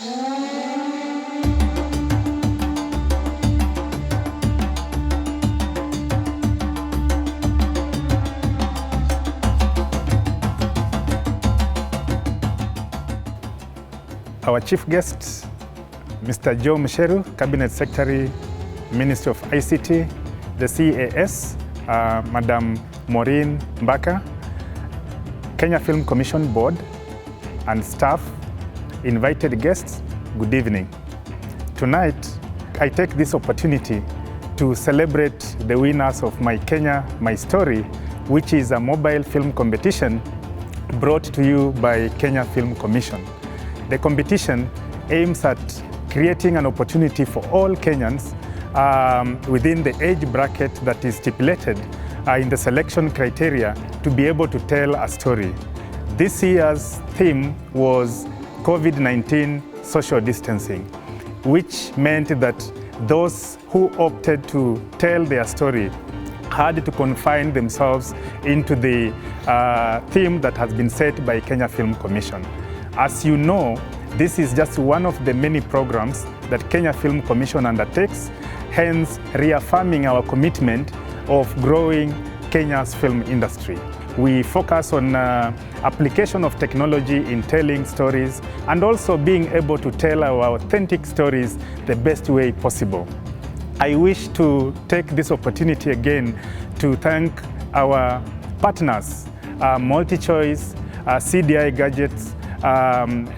Our chief guest, Mr. Joe Musheru, Cabinet Secretary, Ministry of ICT, the CAS, Madam Maureen Mbaka, Kenya Film Commission Board, and staff, invited guests, good evening. Tonight, I take this opportunity to celebrate the winners of My Kenya, My Story, which is a mobile film competition brought to you by Kenya Film Commission. The competition aims at creating an opportunity for all Kenyans within the age bracket that is stipulated in the selection criteria to be able to tell a story. This year's theme was COVID-19 social distancing, which meant that those who opted to tell their story had to confine themselves into the theme that has been set by Kenya Film Commission. As you know, this is just one of the many programs that Kenya Film Commission undertakes, hence reaffirming our commitment of growing Kenya's film industry. We focus on application of technology in telling stories and also being able to tell our authentic stories the best way possible. I wish to take this opportunity again to thank our partners, MultiChoice, CDI Gadgets,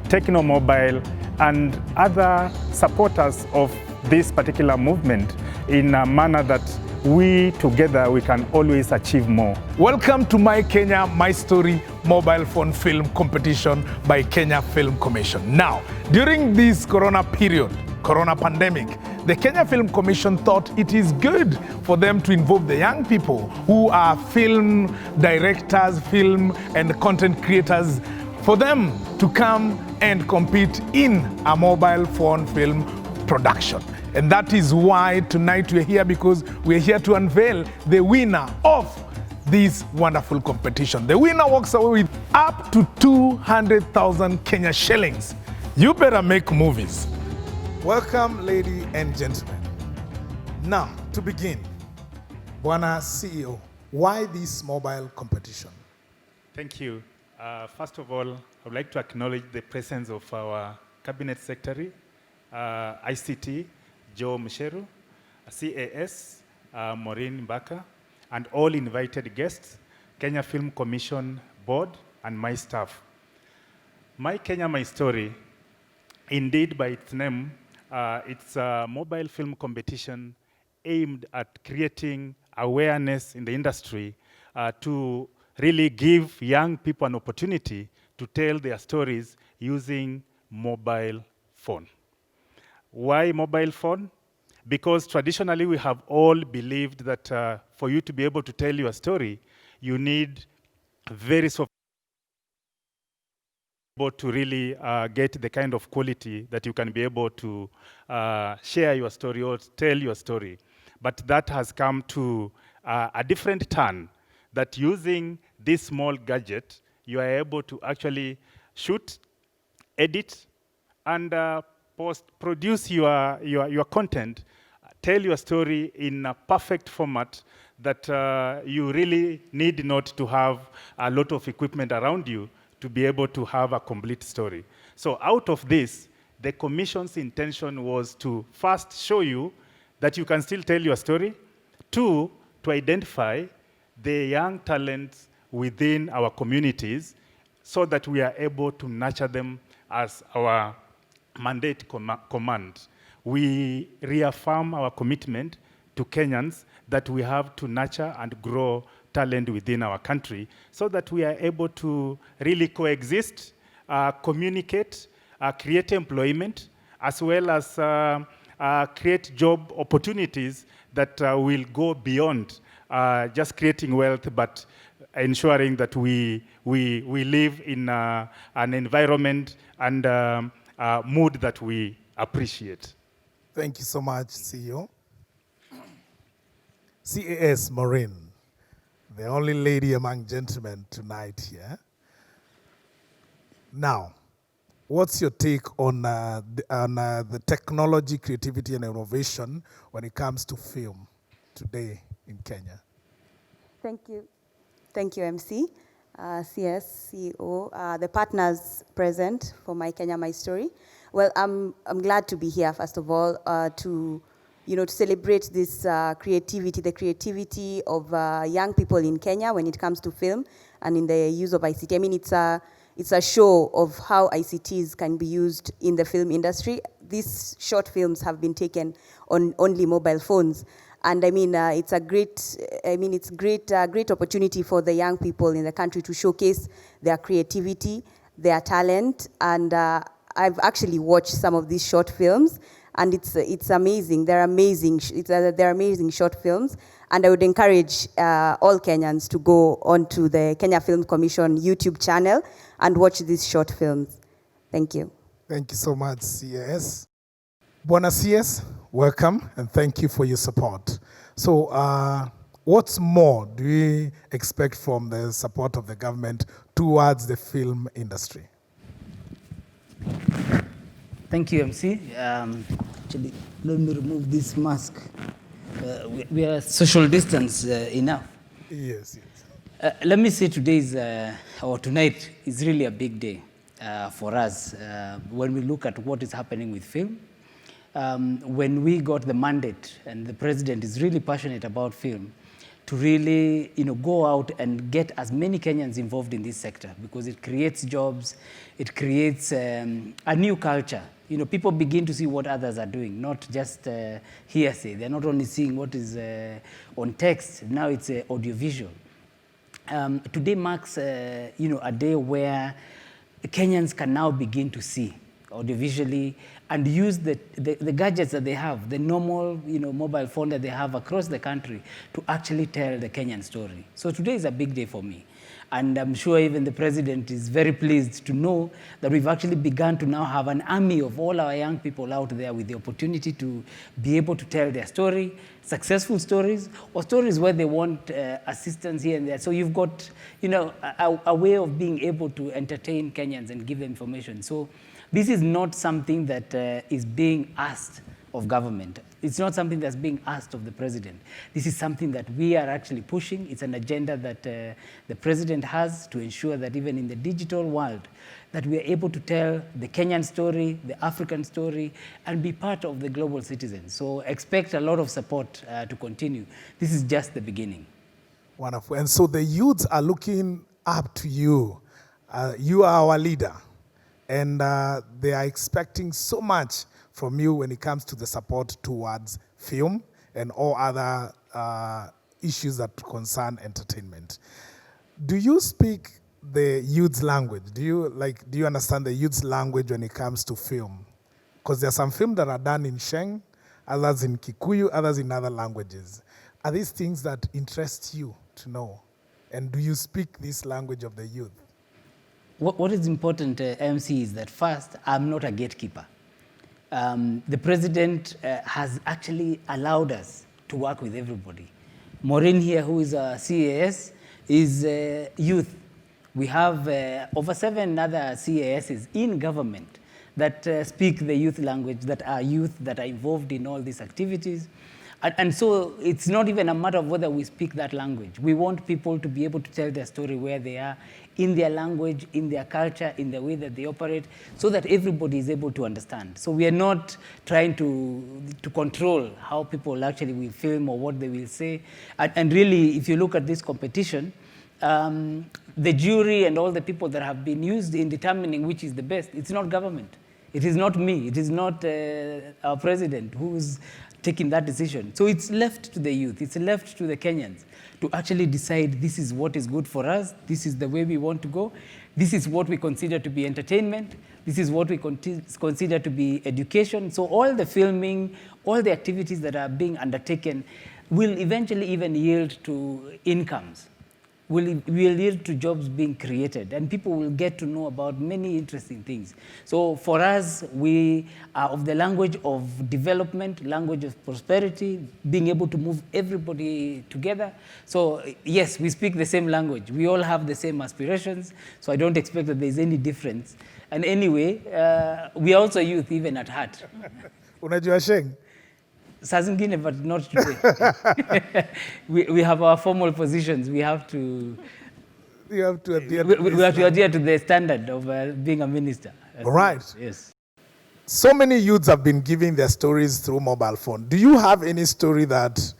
Techno Mobile, and other supporters of this particular movement in a manner that we together we can always achieve more. Welcome to My Kenya, My Story mobile phone film competition by Kenya Film Commission. Now, during this corona period, corona pandemic, the Kenya Film Commission thought it is good for them to involve the young people who are film directors, film and content creators, for them to come and compete in a mobile phone film production. And that is why tonight we're here, because we're here to unveil the winner of this wonderful competition. The winner walks away with up to 200,000 Kenya shillings. You better make movies. Welcome, ladies and gentlemen. Now, to begin, Bwana CEO, why this mobile competition? Thank you. First of all, I would like to acknowledge the presence of our Cabinet Secretary, ICT, Joe Musheru, CAS, Maureen Mbaka, and all invited guests, Kenya Film Commission Board, and my staff. My Kenya, My Story, indeed by its name, it's a mobile film competition aimed at creating awareness in the industry to really give young people an opportunity to tell their stories using mobile phone. Why mobile phone? Because traditionally we have all believed that for you to be able to tell your story, you need very sophisticated to really get the kind of quality that you can be able to share your story or tell your story. But that has come to a different turn, that using this small gadget, you are able to actually shoot, edit, and produce your content, tell your story in a perfect format that you really need not to have a lot of equipment around you to be able to have a complete story. So out of this, the Commission's intention was to first show you that you can still tell your story, two, to identify the young talents within our communities so that we are able to nurture them as our mandate command. We reaffirm our commitment to Kenyans that we have to nurture and grow talent within our country so that we are able to really coexist, communicate, create employment, as well as create job opportunities that will go beyond just creating wealth, but ensuring that we live in an environment and mood that we appreciate. Thank you so much, CEO. CAS Maureen, the only lady among gentlemen tonight here. Now, what's your take on the technology, creativity, and innovation when it comes to film today in Kenya? Thank you. Thank you, MC, CS, CEO, the partners present for My Kenya, My Story. Well, I'm glad to be here, first of all, to celebrate this creativity, the creativity of young people in Kenya when it comes to film and in the use of ICT. I mean, it's a show of how ICTs can be used in the film industry. These short films have been taken on only mobile phones. And I mean, it's a great opportunity for the young people in the country to showcase their creativity, their talent. And I've actually watched some of these short films, and it's amazing. They're amazing. They're amazing short films. And I would encourage all Kenyans to go onto the Kenya Film Commission YouTube channel and watch these short films. Thank you. Thank you so much, CS. Bwana CS, welcome, and thank you for your support. So, what's more do we expect from the support of the government towards the film industry? Thank you, MC. Actually, let me remove this mask. We are social distance enough. Yes. Let me say tonight is really a big day for us when we look at what is happening with film. When we got the mandate, and the president is really passionate about film, to really go out and get as many Kenyans involved in this sector, because it creates jobs, it creates a new culture. People begin to see what others are doing, not just hearsay. They're not only seeing what is on text, now it's audiovisual. Today marks a day where Kenyans can now begin to see audiovisually and use the gadgets that they have, the normal mobile phone that they have across the country, to actually tell the Kenyan story. So today is a big day for me. And I'm sure even the president is very pleased to know that we've actually begun to now have an army of all our young people out there with the opportunity to be able to tell their story, successful stories, or stories where they want assistance here and there. So you've got a way of being able to entertain Kenyans and give them information. So this is not something that is being asked of government. It's not something that's being asked of the president. This is something that we are actually pushing. It's an agenda that the president has to ensure that even in the digital world, that we are able to tell the Kenyan story, the African story, and be part of the global citizens. So expect a lot of support to continue. This is just the beginning. Wonderful. And so the youths are looking up to you. You are our leader. And they are expecting so much from you when it comes to the support towards film and all other issues that concern entertainment. Do you speak the youth's language? Do you understand the youth's language when it comes to film? Because there are some films that are done in Sheng, others in Kikuyu, others in other languages. Are these things that interest you to know? And do you speak this language of the youth? What is important, MC, is that first, I'm not a gatekeeper. The president has actually allowed us to work with everybody. Maureen here, who is a CAS, is youth. We have over 7 other CASs in government that speak the youth language, that are youth, that are involved in all these activities. And so it's not even a matter of whether we speak that language. We want people to be able to tell their story where they are, in their language, in their culture, in the way that they operate, so that everybody is able to understand. So we are not trying to control how people actually will film or what they will say. And really, if you look at this competition, the jury and all the people that have been used in determining which is the best, it's not government. It is not me. It is not our president who's taking that decision. So it's left to the youth, it's left to the Kenyans to actually decide this is what is good for us, this is the way we want to go, this is what we consider to be entertainment, this is what we consider to be education. So all the filming, all the activities that are being undertaken will eventually even yield to incomes, will yield to jobs being created, and people will get to know about many interesting things. So for us, we are of the language of development, language of prosperity, being able to move everybody together. So yes, we speak the same language. We all have the same aspirations, so I don't expect that there's any difference. And anyway, we are also youth even at heart. Unajua Sheng? Saa zingine, but not today. we have our formal positions. We have to You have to adhere we, to we this have to now. adhere to the standard of being a minister. Right. Yes. So many youths have been giving their stories through mobile phone. Do you have any story that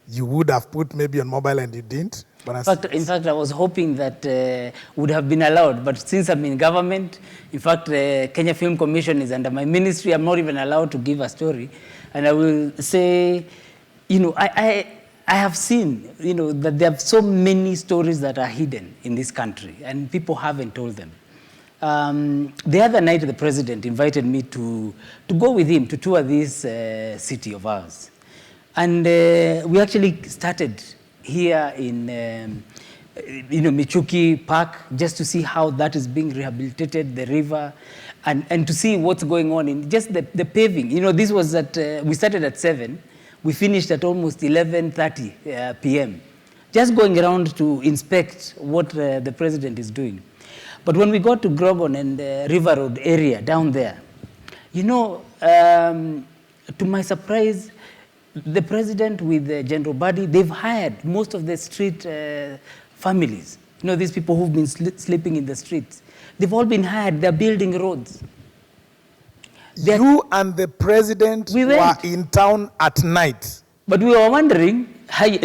you would have put maybe on mobile and you didn't? In fact, I was hoping that would have been allowed, but since I'm in government, in fact, Kenya Film Commission is under my ministry. I'm not even allowed to give a story, and I will say, I have seen, that there are so many stories that are hidden in this country, and people haven't told them. The other night, the president invited me to go with him to tour this city of ours, and we actually started here in Michuki Park, just to see how that is being rehabilitated, the river, and to see what's going on in just the paving. This was we started at 7, we finished at almost 11:30 p.m. Just going around to inspect what the president is doing. But when we got to Grogon and River Road area down there, to my surprise, the president with General Badi, they've hired most of the street families. These people who've been sleeping in the streets. They've all been hired. They're building roads. You and the president were in town at night. But we were wondering, I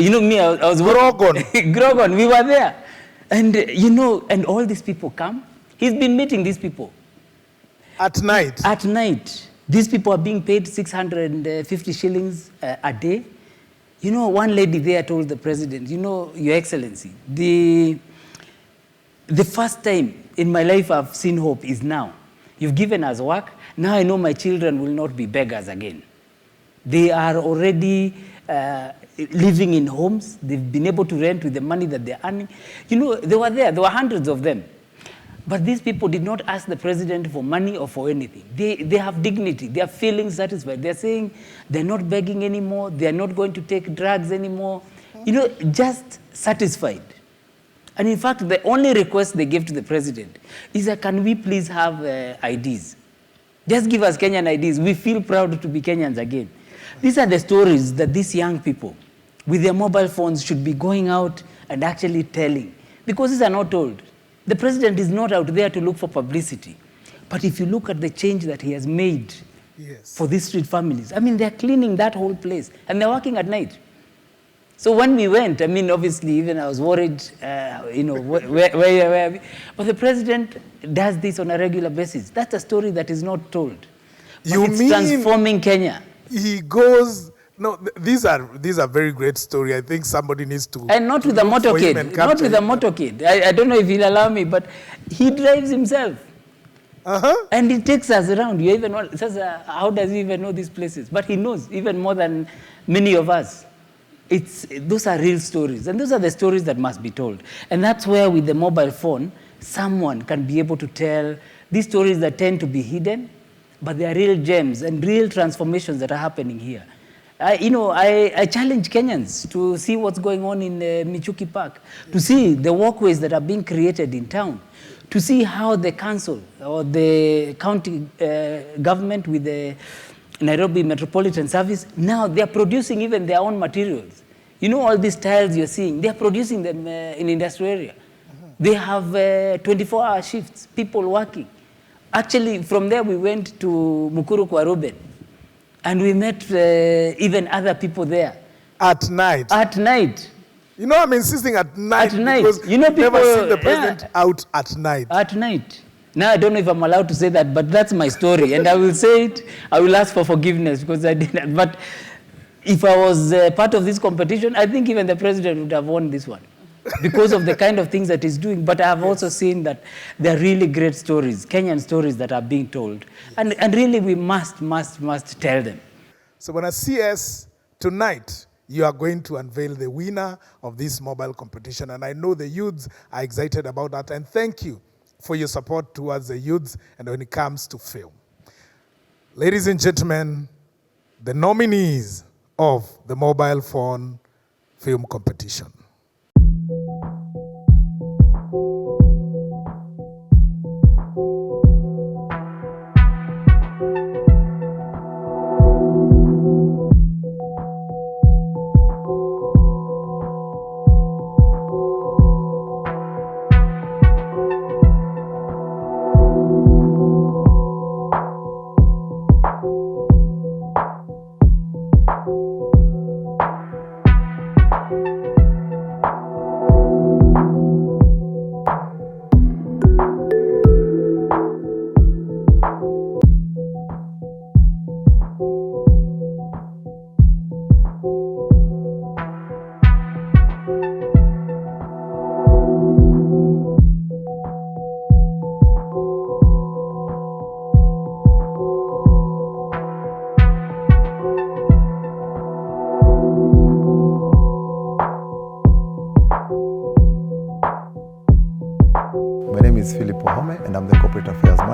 was Grogon. Grogon, we were there. And, and all these people come. He's been meeting these people. At night? At night. These people are being paid 650 shillings a day. One lady there told the president, Your Excellency, the first time in my life I've seen hope is now. You've given us work. Now I know my children will not be beggars again. They are already living in homes. They've been able to rent with the money that they're earning. They were there. There were hundreds of them. But these people did not ask the president for money or for anything. They have dignity. They are feeling satisfied. They're saying they're not begging anymore. They're not going to take drugs anymore. Just satisfied. And in fact, the only request they gave to the president is that, can we please have IDs? Just give us Kenyan IDs. We feel proud to be Kenyans again. These are the stories that these young people with their mobile phones should be going out and actually telling. Because these are not told. The president is not out there to look for publicity. But if you look at the change that he has made for these street families, they're cleaning that whole place and they're working at night. So when we went, obviously, even I was worried, where. But the president does this on a regular basis. That's a story that is not told. But it's transforming Kenya. He goes. No, these are very great stories. I think somebody needs to. And not with a motorcade. Not with a motorcade. I don't know if he'll allow me, but he drives himself. And he takes us around. You even says, how does he even know these places? But he knows even more than many of us. Those are real stories, and those are the stories that must be told. And that's where, with the mobile phone, someone can be able to tell these stories that tend to be hidden, but they are real gems and real transformations that are happening here. I challenge Kenyans to see what's going on in Michuki Park, to see the walkways that are being created in town, to see how the council or the county government with the Nairobi Metropolitan Service, now they're producing even their own materials. All these tiles you're seeing, they're producing them in industrial area. They have 24-hour shifts, people working. Actually, from there we went to Mukuru kwa Ruben, and we met even other people there. At night? At night. I'm insisting at night. At night. Because people, never seen the president out at night. At night. Now, I don't know if I'm allowed to say that, but that's my story. And I will say it. I will ask for forgiveness because I didn't. But if I was part of this competition, I think even the president would have won this one because of the kind of things that he's doing. But I have also seen that there are really great stories, Kenyan stories that are being told. And really, we must tell them. So when I see us tonight, you are going to unveil the winner of this mobile competition. And I know the youths are excited about that. And thank you for your support towards the youths and when it comes to film. Ladies and gentlemen, the nominees of the mobile phone film competition.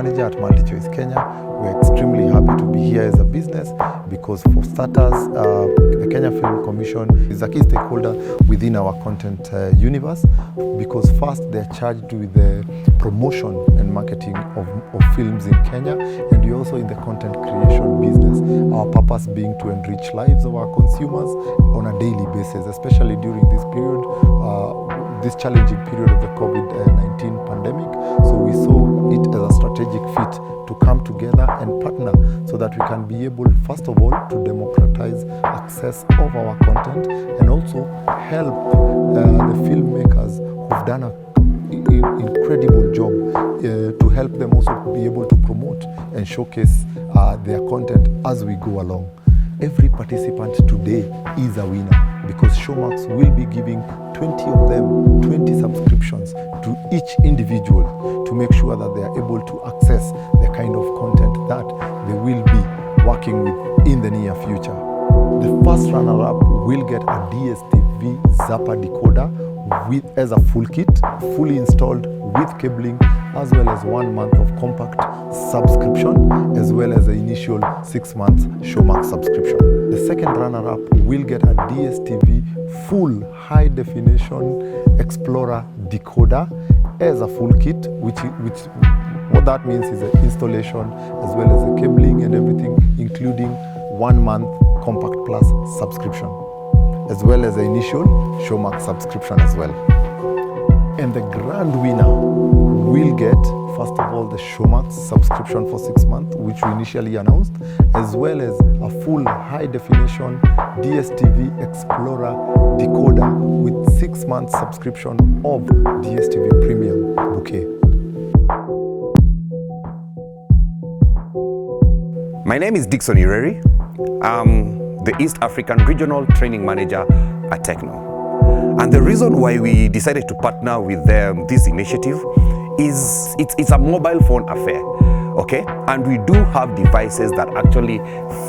manager at MultiChoice Kenya. We're extremely happy to be here as a business because for starters, the Kenya Film Commission is a key stakeholder within our content universe because first they're charged with the promotion and marketing of films in Kenya, and we're also in the content creation business. Our purpose being to enrich lives of our consumers on a daily basis, especially during this period, this challenging period of the COVID-19 pandemic. So we saw it as a strategic fit to come together and partner so that we can be able, first of all, to democratize access of our content and also help the filmmakers who've done an incredible job to help them also be able to promote and showcase their content as we go along. Every participant today is a winner because Showmax will be giving 20 of them 20 subscriptions to each individual to make sure that they are able to access the kind of content that they will be working with in the near future. The first runner-up will get a DSTV Zappa decoder as a full kit, fully installed with cabling, as well as 1 month of compact subscription, as well as the initial 6 months Showmax subscription. The second runner-up will get a DSTV full high-definition Explorer decoder as a full kit, which what that means is the installation as well as the cabling and everything, including 1 month Compact Plus subscription, as well as the initial Showmax subscription as well. And the grand winner will get, first of all, the Showmax subscription for 6 months, which we initially announced, as well as a full high-definition DSTV Explorer decoder with 6 months subscription of DSTV Premium Bouquet. My name is Dixon Ireri. I'm the East African Regional Training Manager at Techno. And the reason why we decided to partner with this initiative is it's a mobile phone affair, okay? And we do have devices that actually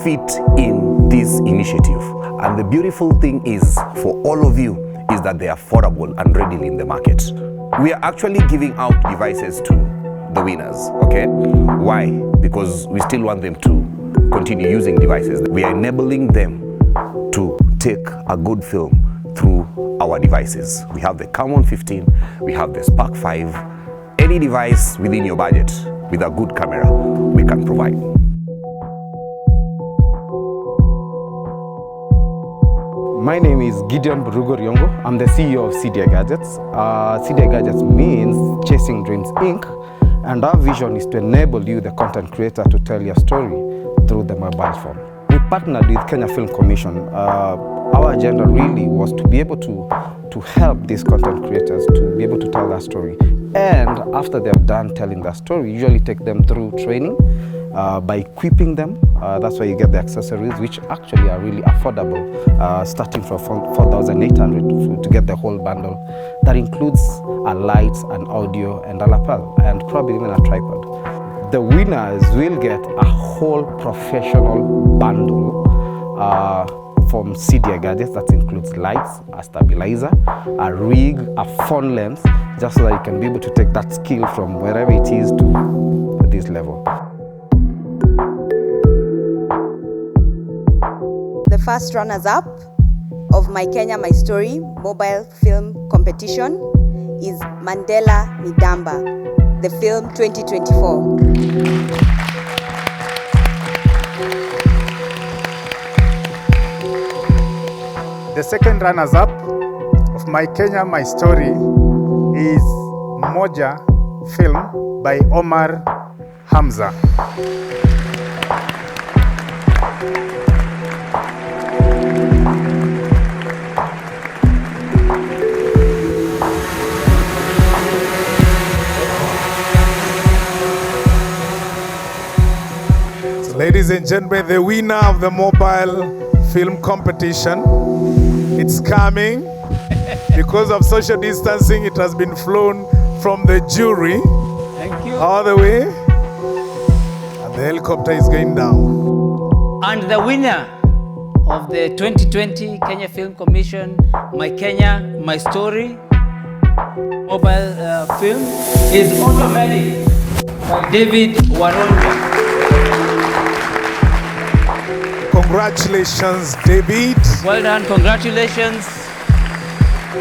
fit in this initiative. And the beautiful thing is, for all of you, is that they're affordable and readily in the market. We are actually giving out devices to the winners, okay? Why? Because we still want them to continue using devices. We are enabling them to take a good film through our devices. We have the Camon 15, we have the Spark 5, any device within your budget with a good camera we can provide. My name is Gideon Burugo Riongo. I'm the CEO of CDI Gadgets. CDI Gadgets means Chasing Dreams Inc. And our vision is to enable you, the content creator, to tell your story through the mobile phone. We partnered with Kenya Film Commission. Our agenda really was to be able to help these content creators to be able to tell their story. And after they're done telling their story, usually take them through training by equipping them. That's why you get the accessories, which actually are really affordable, starting from 4,800 to get the whole bundle. That includes a lights, an audio, and a lapel, and probably even a tripod. The winners will get a whole professional bundle from CDI Gadgets. That includes lights, a stabilizer, a rig, a phone lens, just so that you can be able to take that skill from wherever it is to this level. The first runners-up of My Kenya, My Story mobile film competition is Mandela Midamba, the film 2024. The second runners-up of My Kenya, My Story is Moja film by Omar Hamza. Ladies and gentlemen, the winner of the mobile film competition, it's coming. Because of social distancing, it has been flown from the jury. Thank you. All the way. And the helicopter is going down. And the winner of the 2020 Kenya Film Commission, My Kenya, My Story mobile film is automatic. David Waronga. Congratulations, David. Well done, congratulations.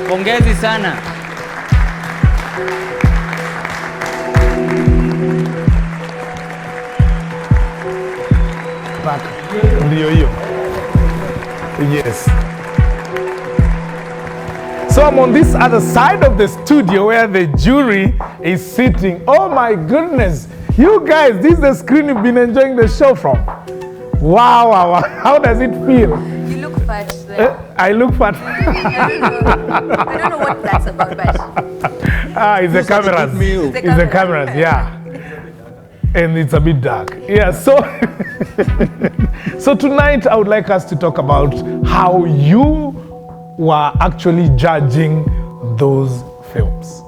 Pongezi sana. Back. Ndio hiyo. Yes. So I'm on this other side of the studio where the jury is sitting. Oh my goodness. You guys, this is the screen you've been enjoying the show from. Wow, wow, wow. How does it feel? You look fat. So I look fat. I don't know what that's about, but It's the cameras. It's the cameras, yeah. And it's a bit dark. Yeah, so so tonight I would like us to talk about how you were actually judging those films.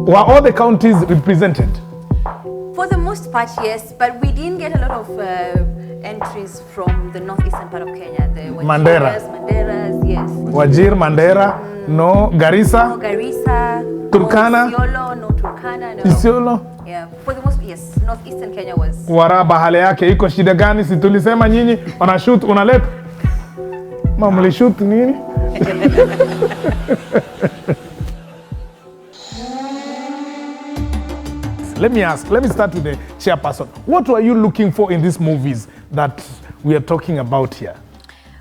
Were all the counties represented? for the most part, yes. But we didn't get a lot of entries from the northeastern part of Kenya. The Mandera. Manderas, yes. Wajir, Mandera, no. Garissa? No Garissa. Turkana? No Isiolo, no Turkana, no. Isiolo? Yeah, for the most, yes. Northeastern Kenya was. Waraba hali yake iko shida gani? Si tulisema nyinyi wana shoot unaleta? Mama shoot nini? Let me start with the chairperson. What were you looking for in these movies that we are talking about here?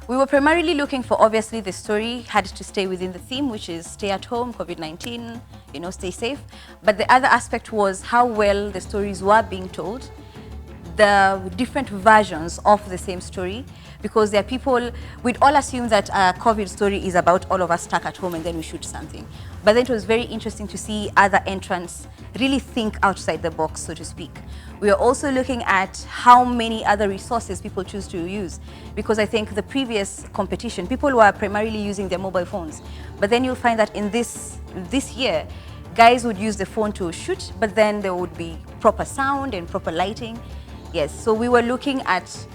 We were primarily looking for, obviously, the story had to stay within the theme, which is stay at home, COVID-19, you know, stay safe. But the other aspect was how well the stories were being told, the different versions of the same story, because there are people, we'd all assume that a COVID story is about all of us stuck at home and then we shoot something. But then it was very interesting to see other entrants really think outside the box, so to speak. We are also looking at how many other resources people choose to use, because I think the previous competition, people were primarily using their mobile phones. But then you'll find that in this year, guys would use the phone to shoot, but then there would be proper sound and proper lighting. Yes, so we were looking at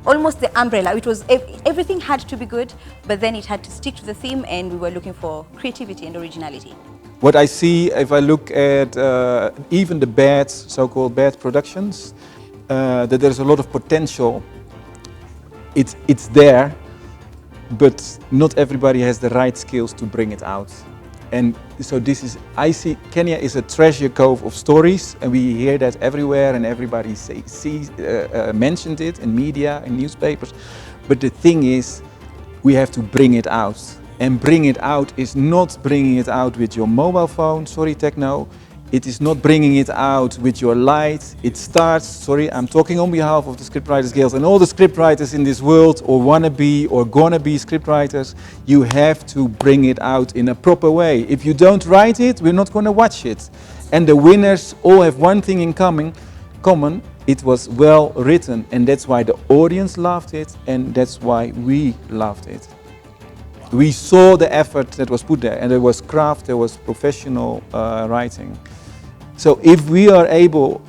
almost the umbrella. It was everything had to be good, but then it had to stick to the theme, and we were looking for creativity and originality. What I see, if I look at even the bad, so-called bad productions, that there's a lot of potential. It's there, but not everybody has the right skills to bring it out. And so I see Kenya is a treasure cove of stories, and we hear that everywhere, and everybody mentioned it in media, in newspapers. But the thing is, we have to bring it out. And bring it out is not bringing it out with your mobile phone, sorry techno. It is not bringing it out with your light. It starts, sorry, I'm talking on behalf of the Scriptwriters Guild and all the scriptwriters in this world, or wanna be or gonna be scriptwriters. You have to bring it out in a proper way. If you don't write it, we're not gonna watch it. And the winners all have one thing in common. It was well written, and that's why the audience loved it, and that's why we loved it. We saw the effort that was put there, and there was craft, there was professional writing. So if we are able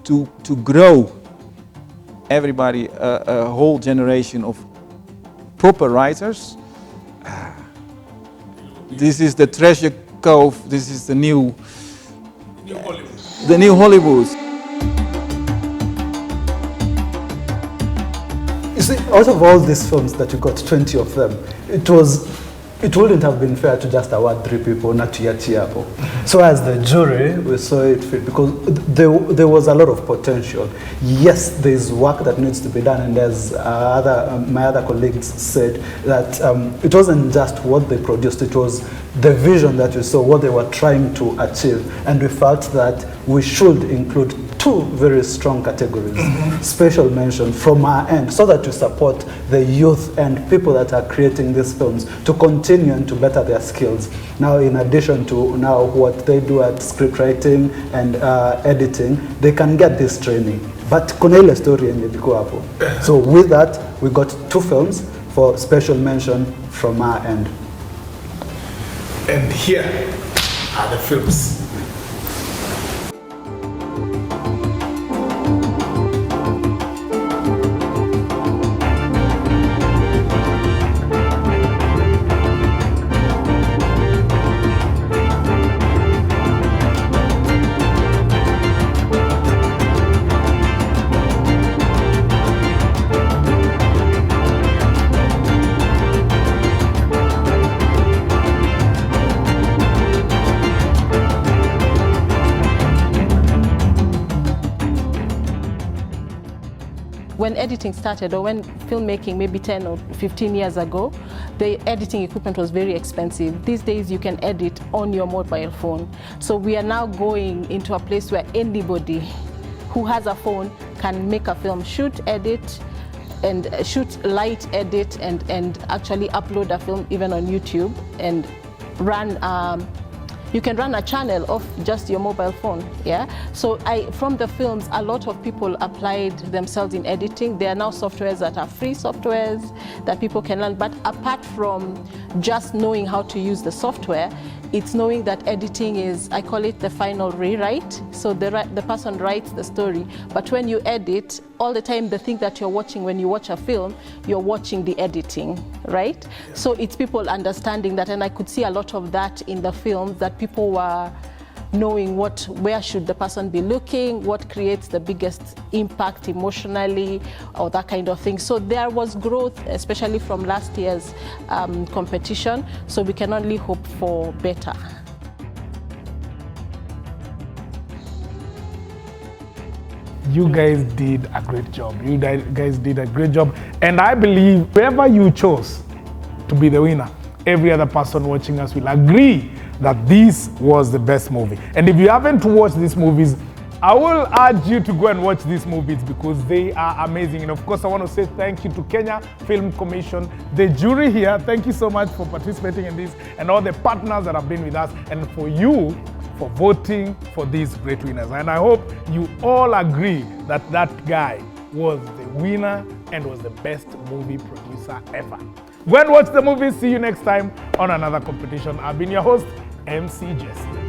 to grow everybody, a whole generation of proper writers, this is the treasure cove, this is the new Hollywood. The new Hollywood. You see, out of all these films that you got 20 of them, it wouldn't have been fair to just award 3 people, not to. So as the jury, we saw it fit because there was a lot of potential. Yes, there's work that needs to be done, and as my other colleagues said, that it wasn't just what they produced, it was the vision that we saw, what they were trying to achieve. And we felt that we should include 2 very strong categories, special mention from our end, so that to support the youth and people that are creating these films to continue and to better their skills. Now, in addition to now what they do at scriptwriting and editing, they can get this training. But kuna ile story yenye liko hapo. So with that, we got 2 films for special mention from our end. And here are the films. when editing started, or when filmmaking maybe 10 or 15 years ago, the editing equipment was very expensive. These days you can edit on your mobile phone. So we are now going into a place where anybody who has a phone can make a film, shoot, edit, and shoot, light, edit, and actually upload a film even on YouTube and run. You can run a channel off just your mobile phone, yeah? So from the films, a lot of people applied themselves in editing. There are now softwares that are free softwares that people can learn. But apart from just knowing how to use the software, it's knowing that editing is, I call it the final rewrite. So the person writes the story, but when you edit, all the time the thing that you're watching when you watch a film, you're watching the editing, right? Yeah. So it's people understanding that, and I could see a lot of that in the films, that people were knowing where should the person be looking, what creates the biggest impact emotionally, or that kind of thing. So there was growth, especially from last year's competition, so we can only hope for better. You guys did a great job. You guys did a great job. And I believe whoever you chose to be the winner, every other person watching us will agree that this was the best movie. And if you haven't watched these movies, I will urge you to go and watch these movies because they are amazing. And of course, I want to say thank you to Kenya Film Commission, the jury here. Thank you so much for participating in this, and all the partners that have been with us, and for you for voting for these great winners. And I hope you all agree that that guy was the winner and was the best movie producer ever. Go and watch the movie. See you next time on another competition. I've been your host, MC Jesse.